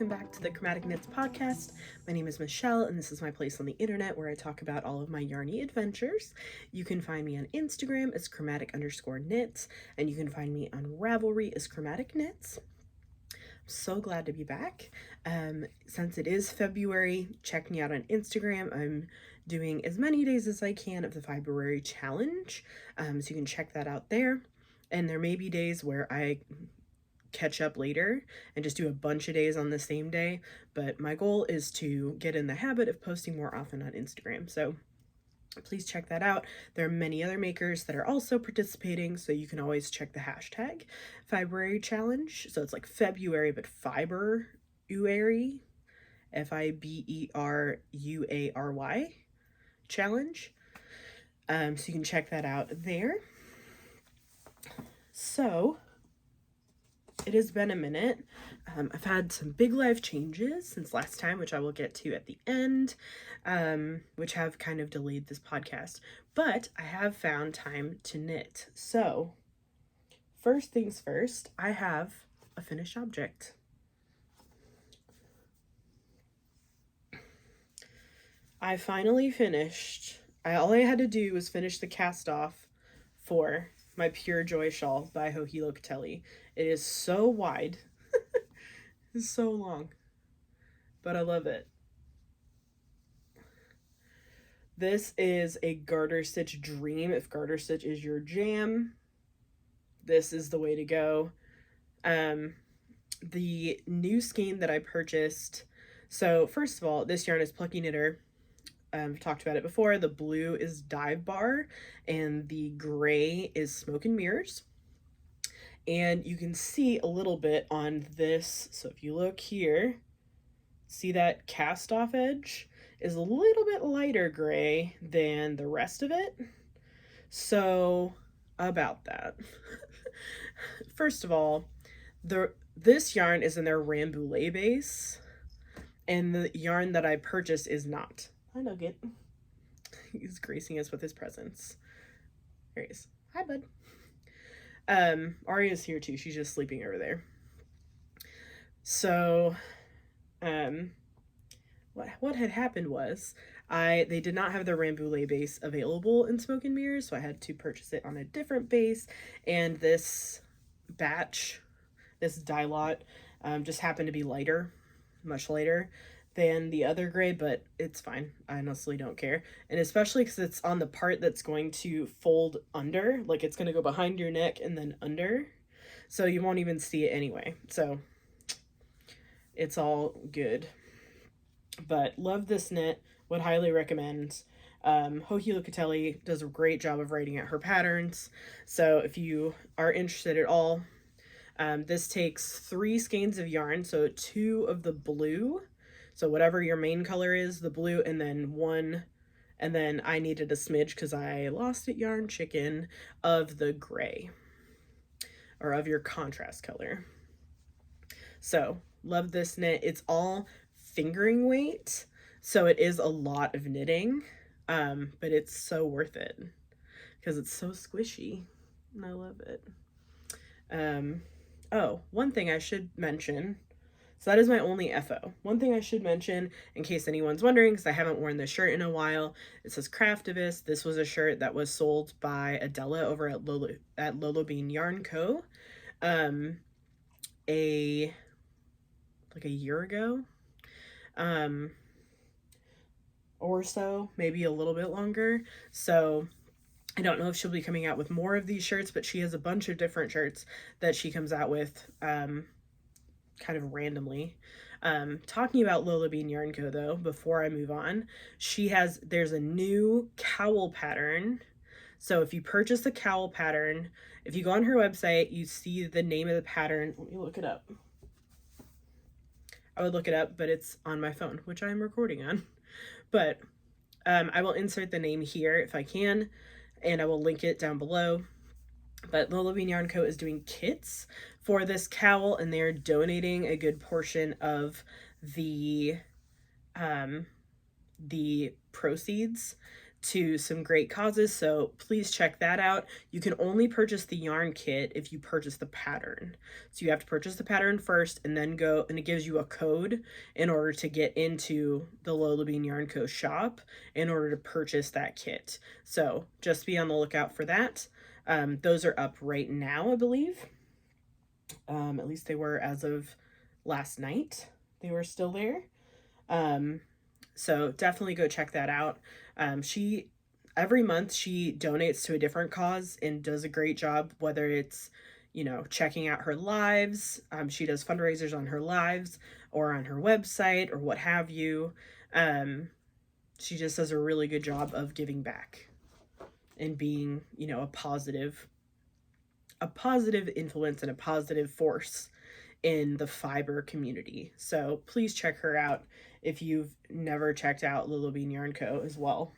welcome back to the Chromatic Knits podcast. My name is Michelle, and this is my place on the internet where I talk about all of my yarny adventures. You can find me on Instagram as chromatic_knits, and you can find me on Ravelry as ChromaticKnits. I'm so glad to be back. Since it is February, check me out on Instagram. I'm doing as many days as I can of the February challenge, so you can check that out there. And there may be days where I catch up later and just do a bunch of days on the same day, but my goal is to get in the habit of posting more often on Instagram, so please check that out. There are many other makers that are also participating, so you can always check the hashtag February challenge. So it's like February but Fiberuary, Fiberuary challenge. So you can check that out there. So it has been a minute. I've had some big life changes since last time, which I will get to at the end, which have kind of delayed this podcast, but I have found time to knit. So first things first, I have a finished object. I finally finished. All I had to do was finish the cast off for my Pure Joy shawl by Chromatic. It is so wide. It's so long, but I love it. This is a garter stitch dream. If garter stitch is your jam, this is the way to go. The new skein that I purchased, so first of all, this yarn is Plucky Knitter. I've talked about it before. The blue is Dive Bar and the gray is Smoke and Mirrors. And you can see a little bit on this. So if you look here, see that cast off edge is a little bit lighter gray than the rest of it. So about that. First of all, this yarn is in their Rambouillet base, and the yarn that I purchased is not. Hi, Nugget. He's gracing us with his presence. There he is. Hi, bud. Aria's here too. She's just sleeping over there. So, what had happened was they did not have the Rambouillet base available in Smoke and Mirrors, so I had to purchase it on a different base, and this batch, this dye lot, just happened to be lighter, much lighter than the other gray, but it's fine. I honestly don't care. And especially because it's on the part that's going to fold under, like it's going to go behind your neck and then under, so you won't even see it anyway. So it's all good. But love this knit, would highly recommend. Chromatic does a great job of writing out her patterns, so if you are interested at all, this takes 3 skeins of yarn, so 2 of the blue, so whatever your main color is, the blue, and then 1, and then I needed a smidge because I lost it, yarn chicken, of the gray, or of your contrast color. So love this knit. It's all fingering weight, so it is a lot of knitting, but it's so worth it because it's so squishy and I love it. Oh, one thing I should mention, so that is my only FO. One thing I should mention, in case anyone's wondering, because I haven't worn this shirt in a while, it says Craftivist. This was a shirt that was sold by Adela over at Lolo Bean Yarn Co. A year ago, or so, maybe a little bit longer. So I don't know if she'll be coming out with more of these shirts, but she has a bunch of different shirts that she comes out with kind of randomly. Talking about Lola Bean Yarn Co. though, before I move on, there's a new cowl pattern. So if you purchase the cowl pattern, if you go on her website, you see the name of the pattern. Let me look it up. I would look it up, but it's on my phone, which I'm recording on. But I will insert the name here if I can, and I will link it down below. But Lola Bean Yarn Co. is doing kits for this cowl, and they're donating a good portion of the proceeds to some great causes, so please check that out. You can only purchase the yarn kit if you purchase the pattern. So you have to purchase the pattern first and then go, and it gives you a code in order to get into the Lola Bean Yarn Co. shop in order to purchase that kit. So just be on the lookout for that. Those are up right now, I believe. At least they were as of last night. They were still there. So definitely go check that out. She every month she donates to a different cause and does a great job, whether it's, you know, checking out her lives. She does fundraisers on her lives or on her website or what have you. She just does a really good job of giving back and being, you know, a positive influence and a positive force in the fiber community. So please check her out if you've never checked out Lola Bean Yarn Co. as well.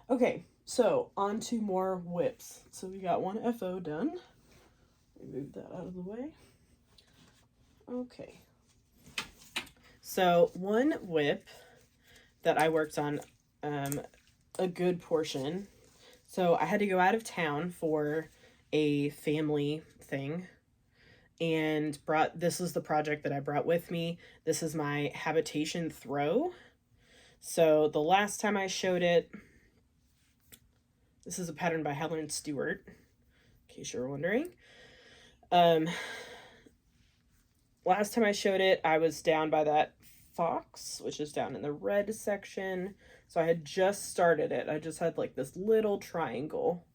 Okay, so on to more whips. So we got one FO done. Move that out of the way. Okay. So one whip that I worked on a good portion. So I had to go out of town for a family thing and this is the project that I brought with me. This is my habitation throw. So the last time I showed it, this is a pattern by Helen Stewart, in case you're wondering. Last time I showed it, I was down by that fox, which is down in the red section. So I had just started it. I just had like this little triangle.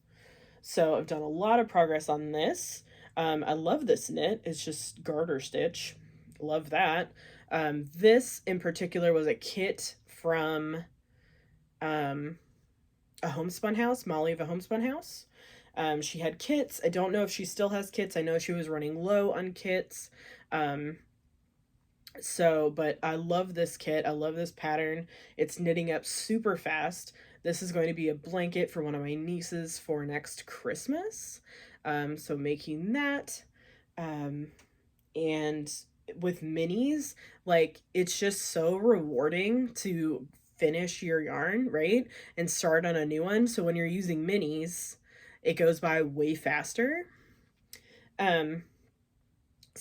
So I've done a lot of progress on this. I love this knit. It's just garter stitch. Love that. This in particular was a kit from a homespun house, Molly of a homespun house. She had kits. I don't know if she still has kits. I know she was running low on kits. But I love this kit. I love this pattern. It's knitting up super fast. This is going to be a blanket for one of my nieces for next Christmas. So making that, and with minis, like, it's just so rewarding to finish your yarn, right? And start on a new one. So when you're using minis, it goes by way faster. So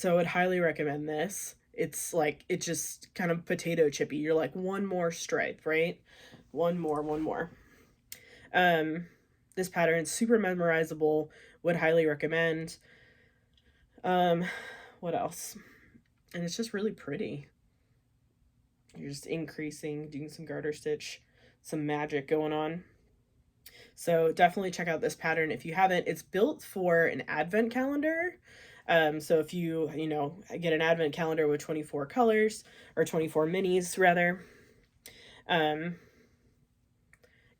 I would highly recommend this. It's like, it's just kind of potato chippy. You're like, one more stripe, right? One more. This pattern is super memorizable. Would highly recommend. What else? And it's just really pretty. You're just increasing, doing some garter stitch, some magic going on. So definitely check out this pattern if you haven't. It's built for an advent calendar. So if you get an advent calendar with 24 colors, or 24 minis rather,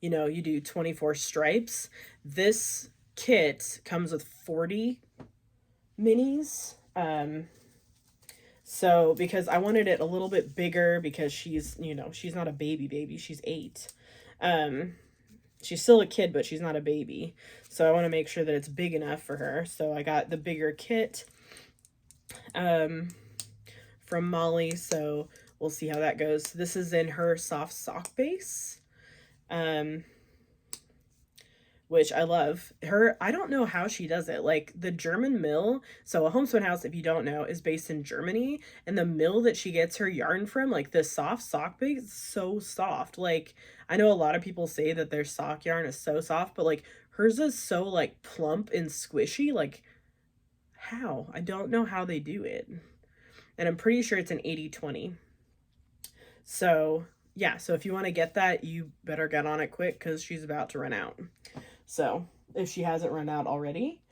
you do 24 stripes. This kit comes with 40 minis. So because I wanted it a little bit bigger, because she's not a baby, she's 8. She's still a kid, but she's not a baby. So I want to make sure that it's big enough for her. So I got the bigger kit from Molly. So we'll see how that goes. This is in her soft sock base, which I love. I don't know how she does it. Like, the German mill, so a homespun house, if you don't know, is based in Germany, and the mill that she gets her yarn from, like, the soft sock base, is so soft. Like, I know a lot of people say that their sock yarn is so soft, but like, hers is so like plump and squishy. Like, how? I don't know how they do it. And I'm pretty sure it's an 80/20. So yeah, so if you want to get that, you better get on it quick, because she's about to run out. So if she hasn't run out already.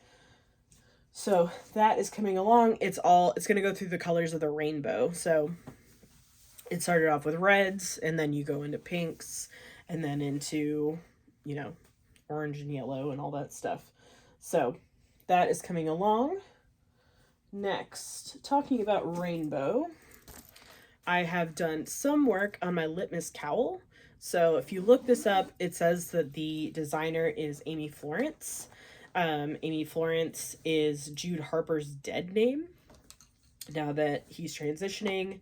So that is coming along. It's going to go through the colors of the rainbow. So it started off with reds, and then you go into pinks, and then into, orange and yellow and all that stuff. So that is coming along. Next, talking about rainbow, I have done some work on my litmus cowl. So if you look this up, it says that the designer is Amy Florence. Amy Florence is Jude Harper's dead name, now that he's transitioning.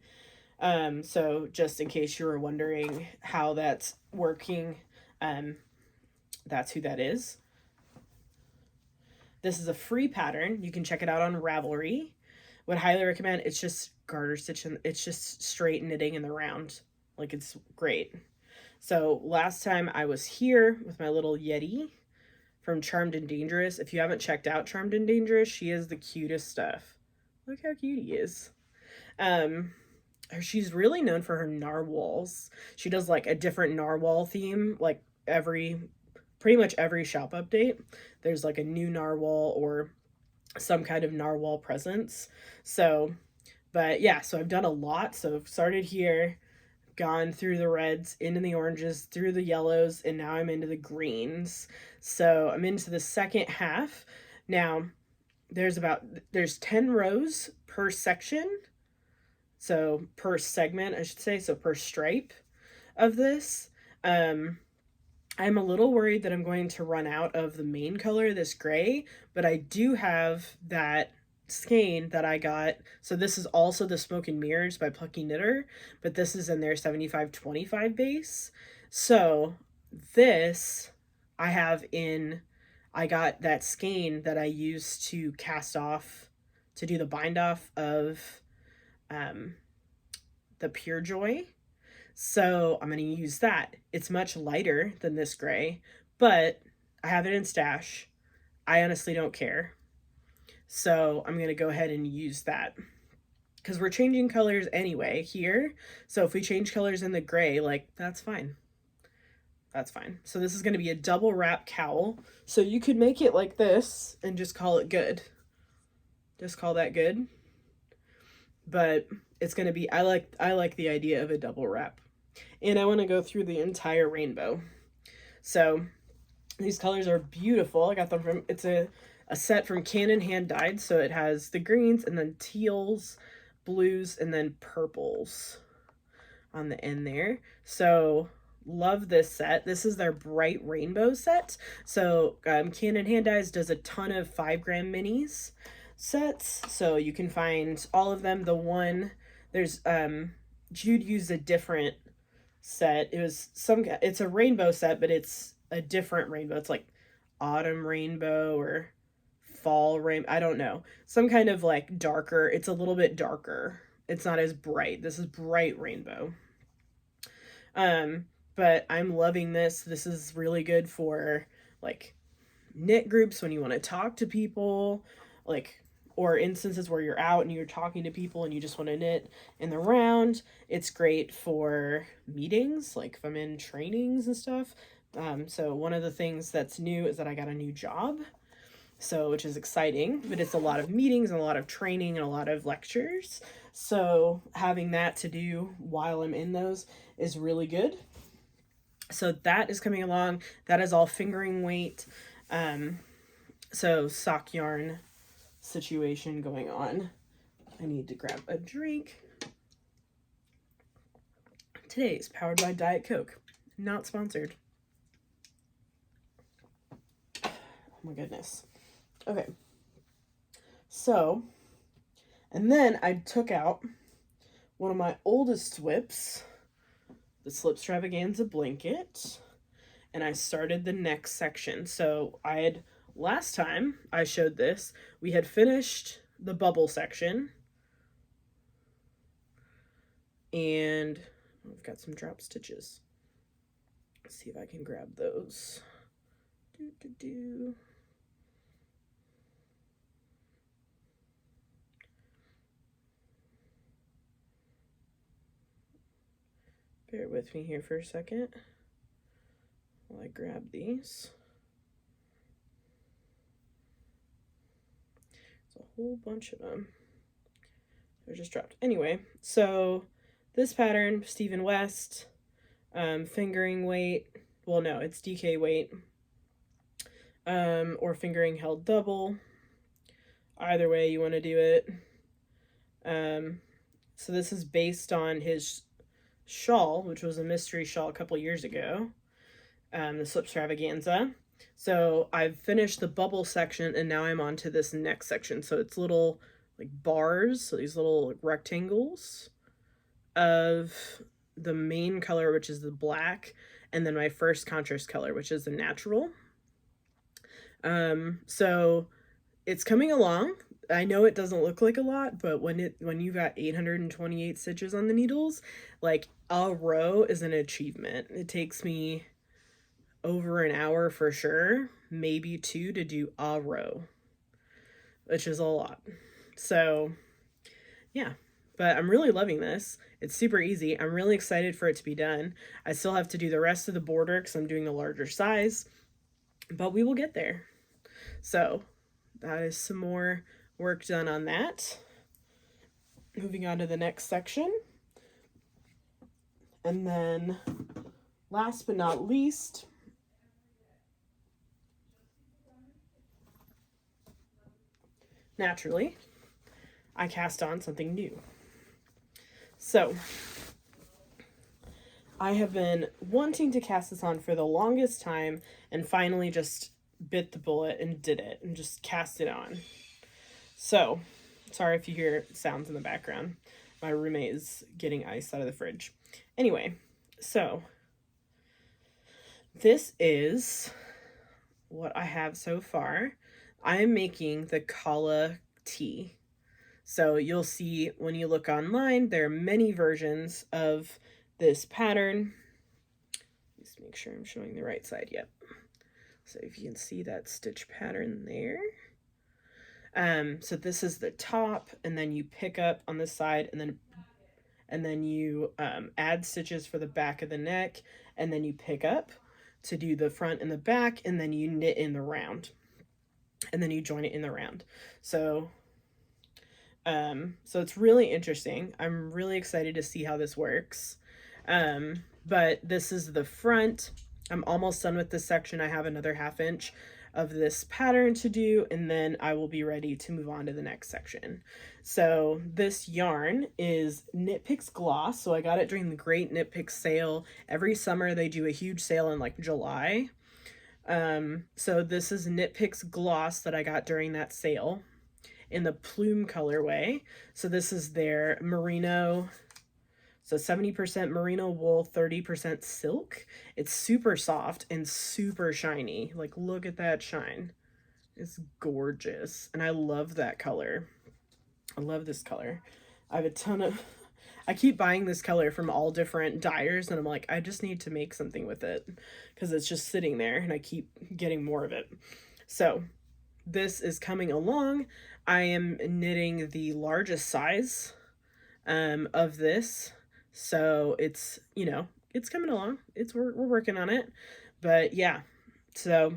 So just in case you were wondering how that's working, That's who that is. This is a free pattern. You can check it out on Ravelry. Would highly recommend. It's just garter stitch and it's just straight knitting in the round. Like, it's great. So last time I was here with my little Yeti from Charmed and Dangerous. If you haven't checked out Charmed and Dangerous, she is the cutest stuff. Look how cute he is. She's really known for her narwhals. She does like a different narwhal theme, like pretty much every shop update. There's like a new narwhal or some kind of narwhal presence. So, but yeah, so I've done a lot. So I've started here, gone through the reds, into the oranges, through the yellows, and now I'm into the greens. So I'm into the second half. Now, there's 10 rows per section. So per segment, I should say, so per stripe of this. I'm a little worried that I'm going to run out of the main color, this gray, but I do have that skein that I got. So this is also the Smoke and Mirrors by Plucky Knitter, but this is in their 75-25 base. So this I got that skein that I used to cast off, to do the bind off of the Pure Joy. So I'm going to use that. It's much lighter than this gray, but I have it in stash. I honestly don't care. So I'm going to go ahead and use that because we're changing colors anyway here. So if we change colors in the gray, like, that's fine. That's fine. So this is going to be a double wrap cowl. So you could make it like this and just call it good. Just call that good. But it's going to be, I like the idea of a double wrap. And I want to go through the entire rainbow. So these colors are beautiful. I got them from, it's a set from Canon Hand Dyed. So it has the greens and then teals, blues, and then purples on the end there. So love this set. This is their bright rainbow set. So Canon Hand Dyes does a ton of 5-gram minis sets. So you can find all of them. There's Jude used a different set. It's a rainbow set, but it's a different rainbow. It's like autumn rainbow or fall rainbow. I don't know. Some kind of like darker. It's a little bit darker. It's not as bright. This is bright rainbow. But I'm loving this. This is really good for like knit groups when you want to talk to people, like, or instances where you're out and you're talking to people and you just want to knit in the round. It's great for meetings, like if I'm in trainings and stuff. So one of the things that's new is that I got a new job, so which is exciting, but it's a lot of meetings and a lot of training and a lot of lectures. So having that to do while I'm in those is really good. So that is coming along. That is all fingering weight. So sock yarn situation going on. I need to grab a drink. Today is powered by Diet Coke. Not sponsored. Oh my goodness. Okay. So, and then I took out one of my oldest WIPs, the Slipstravaganza blanket, and I started the next section. So last time I showed this, we had finished the bubble section, and I've got some drop stitches. Let's see if I can grab those. Bear with me here for a second while I grab these. There's a whole bunch of them. They're just dropped. Anyway, so this pattern, Stephen West, fingering weight. Well, no, it's DK weight. Or fingering held double. Either way you want to do it. So this is based on his shawl, which was a mystery shawl a couple years ago, the Slipstravaganza. So I've finished the bubble section and now I'm on to this next section. So it's little like bars, so these little like, rectangles of the main color, which is the black, and then my first contrast color, which is the natural. So it's coming along. I know it doesn't look like a lot, but when you got 828 stitches on the needles, like a row is an achievement. It takes me over an hour for sure, maybe 2 to do a row, which is a lot. So yeah, but I'm really loving this. It's super easy. I'm really excited for it to be done. I still have to do the rest of the border because I'm doing the larger size, but we will get there. So that is some more work done on that. Moving on to the next section. And then last but not least, naturally, I cast on something new. So I have been wanting to cast this on for the longest time and finally just bit the bullet and did it and just cast it on. So, sorry if you hear sounds in the background. My roommate is getting ice out of the fridge. Anyway, so this is what I have so far. I am making the Kala tea. So you'll see when you look online, there are many versions of this pattern. Just make sure I'm showing the right side. Yep. So if you can see that stitch pattern there. So this is the top, and then you pick up on the side, and then you add stitches for the back of the neck, and then you pick up to do the front and the back, and then you knit in the round, and then you join it in the round. So it's really interesting. I'm really excited to see how this works. But this is the front. I'm almost done with this section. I have another 1/2 inch of this pattern to do, and then I will be ready to move on to the next section. So this yarn is Knit Picks Gloss. So I got it during the Great Knit Picks sale. Every summer they do a huge sale in like July. So this is Knit Picks Gloss that I got during that sale in the plume colorway. So this is their merino. So 70% merino wool, 30% silk. It's super soft and super shiny. Like, look at that shine. It's gorgeous. And I love that color. I love this color. I have a ton of... I keep buying this color from all different dyers, and I'm like, I just need to make something with it because it's just sitting there, and I keep getting more of it. So this is coming along. I am knitting the largest size of this. So it's, you know, it's coming along. We're working on it. But yeah, so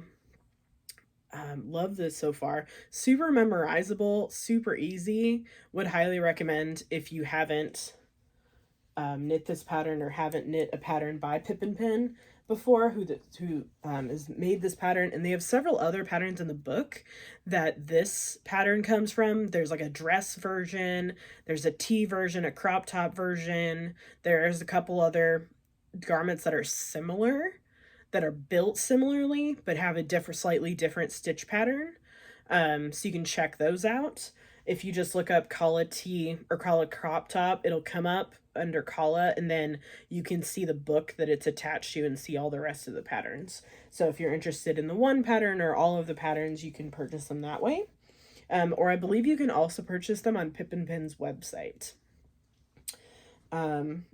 love this so far. Super memorizable, super easy. Would highly recommend if you haven't knit this pattern or haven't knit a pattern by Pippin Pen before, who has made this pattern. And they have several other patterns in the book that this pattern comes from. There's like a dress version, there's a tee version, a crop top version. There's a couple other garments that are similar, that are built similarly, but have a slightly different stitch pattern. So you can check those out. If you just look up Kala tee or Kala crop top, it'll come up under Kala, and then you can see the book that it's attached to and see all the rest of the patterns. So if you're interested in the one pattern or all of the patterns, you can purchase them that way. Or I believe you can also purchase them on Pippin Pen's website. And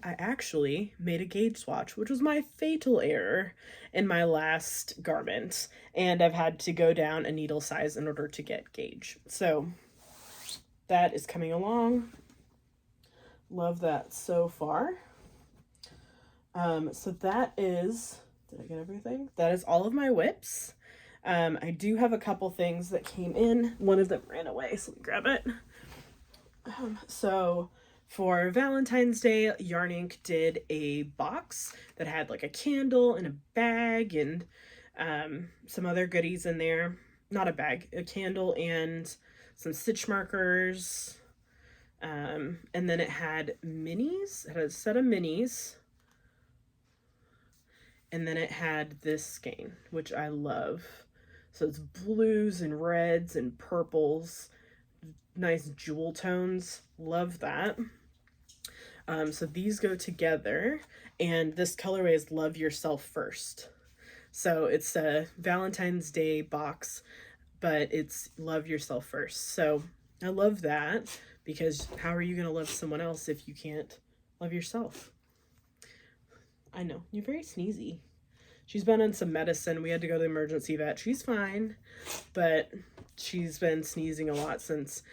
I actually made a gauge swatch, which was my fatal error in my last garment, and I've had to go down a needle size in order to get gauge. So that is coming along. Love that so far. So that is, did I get everything? That is all of my whips. I do have a couple things that came in. One of them ran away, so let me grab it. So for Valentine's Day, Yarn Inc. did a box that had like a candle and a bag and some other goodies in there. Not a bag, a candle and some stitch markers. And then it had minis. It had a set of minis. And then it had this skein, which I love. So it's blues and reds and purples. Nice jewel tones. Love that. So these go together, and this colorway is Love Yourself First. So it's a Valentine's Day box, but it's Love Yourself First. So I love that, because how are you going to love someone else if you can't love yourself? I know, you're very sneezy. She's been on some medicine. We had to go to the emergency vet. She's fine, but she's been sneezing a lot since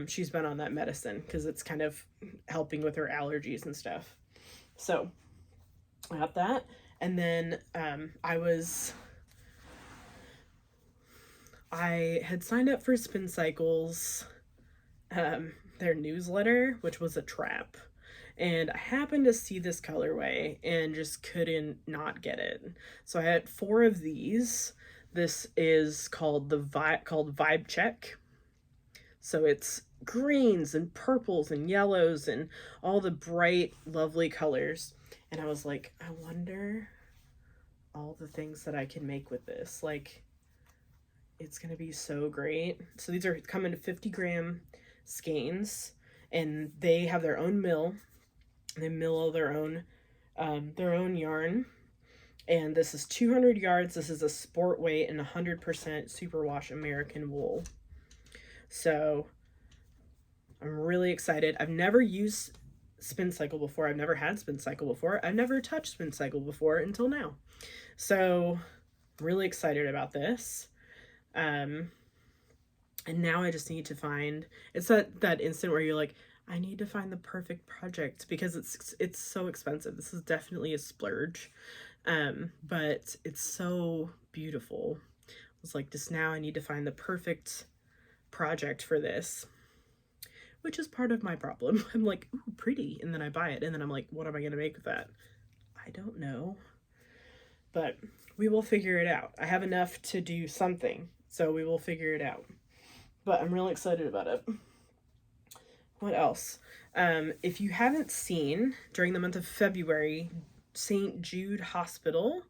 she's been on that medicine, because it's kind of helping with her allergies and stuff. So I got that. And then I had signed up for Spin Cycles, their newsletter, which was a trap. And I happened to see this colorway and just couldn't not get it. So I had 4 of these. This is called Vibe Check. So it's greens and purples and yellows and all the bright, lovely colors. And I was like, I wonder all the things that I can make with this. Like, it's gonna be so great. So these are come in 50-gram skeins, and they have their own mill. They mill all their own yarn. And this is 200 yards. This is a sport weight and 100% superwash American wool. So I'm really excited. I've never used Spin Cycle before. I've never had Spin Cycle before. I've never touched Spin Cycle before until now. So I'm really excited about this. And now I just need to find, it's that instant where you're like, I need to find the perfect project, because it's so expensive. This is definitely a splurge. But it's so beautiful. It's like, just now I need to find the perfect project for this, which is part of my problem. I'm like, ooh, pretty, and then I buy it, and then I'm like, what am I gonna make with that? I don't know, but we will figure it out. I have enough to do something, so we will figure it out. But I'm really excited about it. What else? If you haven't seen, during the month of February, St. Jude Hospital,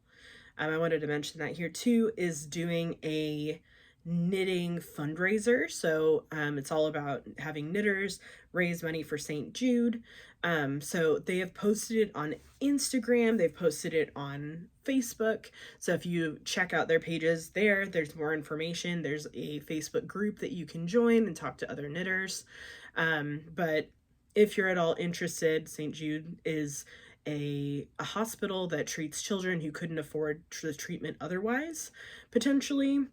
I wanted to mention that here too, is doing a knitting fundraiser. So it's all about having knitters raise money for St. Jude. So they have posted it on Instagram, they've posted it on Facebook. So if you check out their pages there's more information. There's a Facebook group that you can join and talk to other knitters. But if you're at all interested, St. Jude is a hospital that treats children who couldn't afford the treatment otherwise, potentially.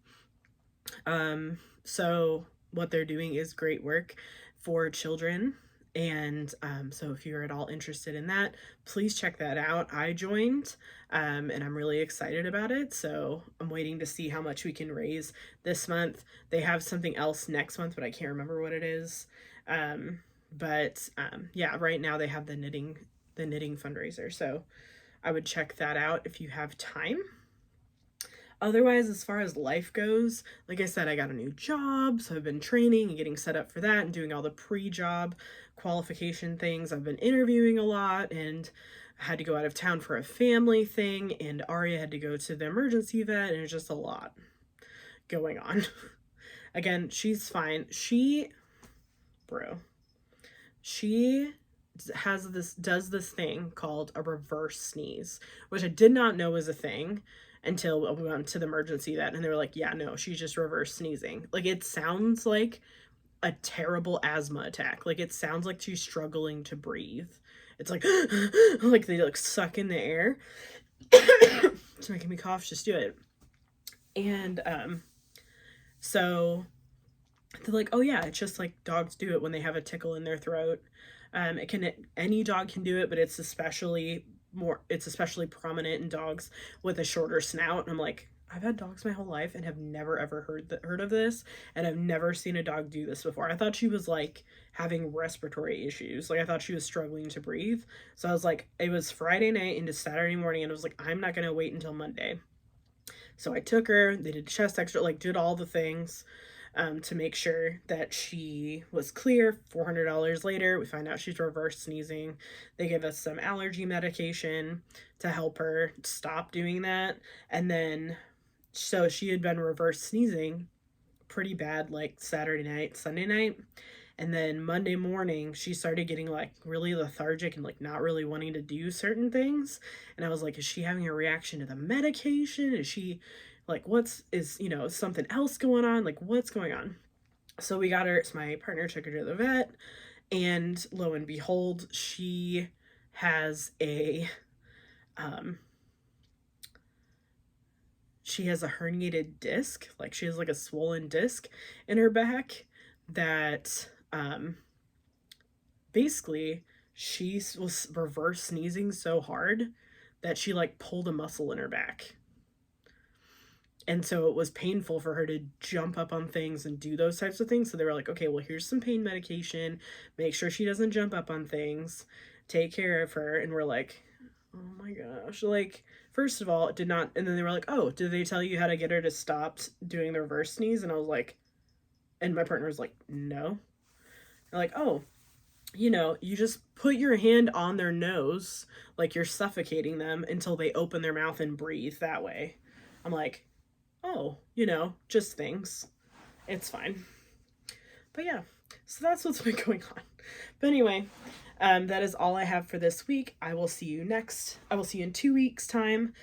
So what they're doing is great work for children. And so if you're at all interested in that, please check that out. I joined, and I'm really excited about it. So I'm waiting to see how much we can raise this month. They have something else next month, but I can't remember what it is. Yeah, right now they have the knitting fundraiser. So I would check that out if you have time. Otherwise, as far as life goes, like I said, I got a new job, so I've been training and getting set up for that and doing all the pre-job qualification things. I've been interviewing a lot, and I had to go out of town for a family thing, and Aria had to go to the emergency vet, and it's just a lot going on. Again, she's fine. She does this thing called a reverse sneeze, which I did not know was a thing until we went to the emergency vet, and they were like, yeah, no, she's just reverse sneezing. Like, it sounds like a terrible asthma attack. Like, it sounds like she's struggling to breathe. It's like like they like suck in the air. It's making me cough. Just do it. And so they're like, oh yeah, it's just like dogs do it when they have a tickle in their throat. Any dog can do it, but it's especially prominent in dogs with a shorter snout. And I'm like, I've had dogs my whole life and have never ever heard of this, and I've never seen a dog do this before. I thought she was like having respiratory issues. Like, I thought she was struggling to breathe. So I was like, it was Friday night into Saturday morning, and I was like, I'm not gonna wait until Monday. So I took her, they did chest x-ray, like did all the things to make sure that she was clear. $400 later, we find out she's reverse sneezing. They give us some allergy medication to help her stop doing that. And then, so she had been reverse sneezing pretty bad like Saturday night, Sunday night. And then Monday morning, she started getting like really lethargic and like not really wanting to do certain things. And I was like, is she having a reaction to the medication? Is she like, is something else going on? Like, what's going on? So we got her, so my partner took her to the vet, and lo and behold, has a, um, she has a herniated disc. Like she has like a swollen disc in her back that, basically she was reverse sneezing so hard that she like pulled a muscle in her back. And so it was painful for her to jump up on things and do those types of things. So they were like, okay, well, here's some pain medication. Make sure she doesn't jump up on things. Take care of her. And we're like, oh my gosh. Like, first of all, it did not. And then they were like, oh, did they tell you how to get her to stop doing the reverse sneeze? And I was like, and my partner was like, no. They're like, oh, you just put your hand on their nose like you're suffocating them until they open their mouth and breathe that way. I'm like, oh, just things. It's fine. But yeah, so that's what's been going on. But anyway, that is all I have for this week. I will see you in 2 weeks' time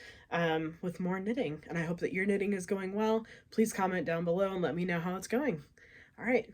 with more knitting. And I hope that your knitting is going well. Please comment down below and let me know how it's going. All right.